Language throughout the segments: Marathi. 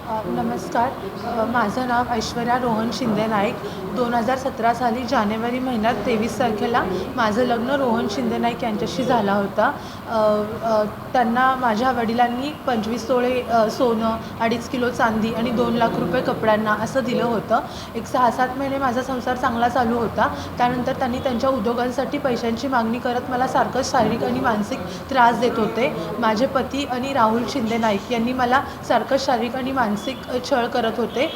नमस्कार. माझं नाव ऐश्वर्या रोहन शिंदे नाईक. 2017 साली जानेवारी महिन्यात 23 तारखेला माझं लग्न रोहन शिंदे नाईक यांच्याशी झाला होता. त्यांना माझ्या वडिलांनी 25 तोळे सोनं, 2.5 किलो चांदी आणि 2 लाख रुपये कपड्यांना असं दिलं होतं. एक 6-7 महिने माझा संसार चांगला चालू होता. त्यानंतर त्यांनी त्यांच्या उद्योगांसाठी पैशांची मागणी करत मला सारखं शारीरिक आणि मानसिक त्रास देत होते. माझे पती आणि राहुल शिंदे नाईक यांनी मला सारखं शारीरिक आणि मानसिक छळ करत होते.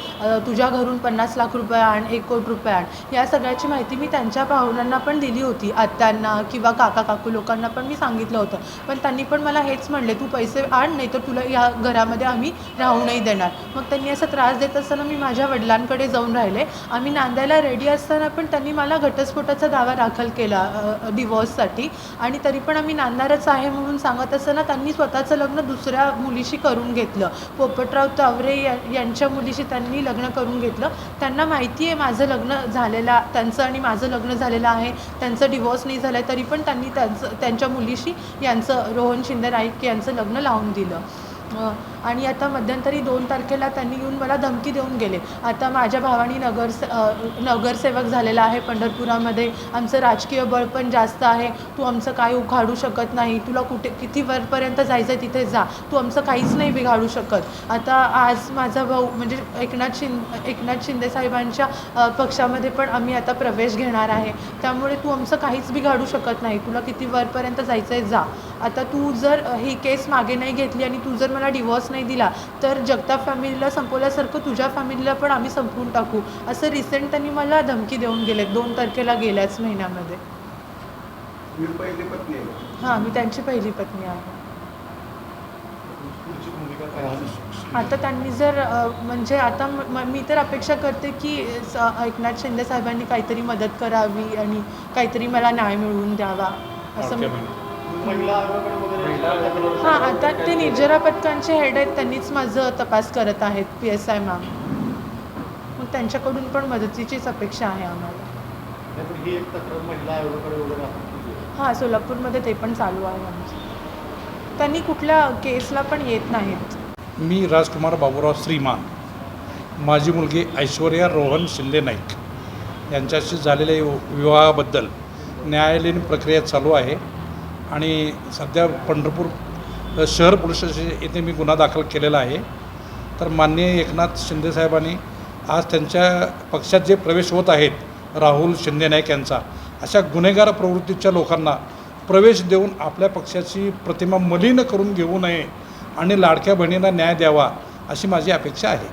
तुझ्या घरून 50 लाख रुपये आण, 1 कोटी रुपये आण. या सगळ्याची माहिती मी त्यांच्या पाहुण्यांना पण दिली होती. आत्यांना किंवा काका काकू लोकांना पण मी सांगितलं होतं. पण त्यांनी पण मला हेच म्हणले, तू पैसे आण, नाही तर तुला या घरामध्ये आम्ही राहू नाही देणार. मग त्यांनी असा त्रास देत असताना मी माझ्या वडिलांकडे जाऊन राहिले. आम्ही नांदायला रेडी असताना पण त्यांनी मला घटस्फोटाचा दावा दाखल केला डिवॉर्ससाठी. आणि तरी पण आम्ही नांदणारच आहे म्हणून सांगत असताना त्यांनी स्वतःचं लग्न दुसऱ्या मुलीशी करून घेतलं. पोपटराव तावरे यांच्या मुलीशी त्यांनी लग्न करून घेतलं. त्यांना माहिती आहे माझं लग्न झालेलं, त्यांचं आणि माझं लग्न झालेलं आहे, त्यांचं डिवॉर्स नाही झालं आहे, तरी पण त्यांनी त्यांच्या मुलीशी यांचं रोहन शिंदे नाईक यांचं लग्न लावून दिलं. आणि आता मध्यंतरी 2 तारखेला त्यांनी येऊन मला धमकी देऊन गेले. आता माझ्या भावानी नगरसेवक झालेला आहे पंढरपुरामध्ये. आमचं राजकीय बळ पण जास्त आहे. तू आमचं काय उखाडू शकत नाही. तुला किती वरपर्यंत जायचं आहे तिथे जा, तू आमचं काहीच नाही बिघाडू शकत. आता आज माझा भाऊ म्हणजे एकनाथ शिंदे साहेबांच्या पक्षामध्ये पण आम्ही आता प्रवेश घेणार आहे. त्यामुळे तू आमचं काहीच बिघाडू शकत नाही. तुला किती वरपर्यंत जायचं आहे जा. आता तू जर ही केस मागे नाही घेतली आणि तू जर मला डिवॉर्स नाही दिला तर जगताप फॅमिलीला संपवल्यासारखं तुझ्या फॅमिलीला पण आम्ही संपवून टाकू, असं रिसेंट त्यांनी मला धमकी देऊन गेले 2 तारखेला गेल्याच महिन्यामध्ये. हां, मी त्यांची पहिली पत्नी आहे. आता त्यांनी जर म्हणजे आता मी तर अपेक्षा करते की एकनाथ शिंदे साहेबांनी काहीतरी मदत करावी आणि काहीतरी मला न्याय मिळवून द्यावा असं. हां, आता ते निर्जरा पथकांचे हेड आहेत, त्यांनीच माझं तपास करत आहेत, PSI मॅम. मग त्यांच्याकडून पण मदतीचीच अपेक्षा आहे आम्हाला. हां, सोलापूरमध्ये ते पण चालू आहे आमचं. त्यांनी कुठल्या केसला पण येत नाहीत. मी राजकुमार बाबूराव श्रीमान, माझी मुलगी ऐश्वर्या रोहन शिंदे नाईक यांच्याशी झालेल्या विवाहाबद्दल न्यायालयीन प्रक्रिया चालू आहे आणि सध्या पंढरपूर शहर पोलीस स्टेशन येथे मी गुन्हा दाखल केलेला आहे. तर माननीय एकनाथ शिंदे साहेबांनी आज त्यांच्या पक्षात जे प्रवेश होत आहेत राहुल शिंदे नाईक यांचा, अशा गुन्हेगार प्रवृत्तीच्या लोकांना प्रवेश देऊन आपल्या पक्षाची प्रतिमा मलिन करून घेऊ नये आणि लाडक्या बहिणींना न्याय द्यावा अशी माझी अपेक्षा आहे.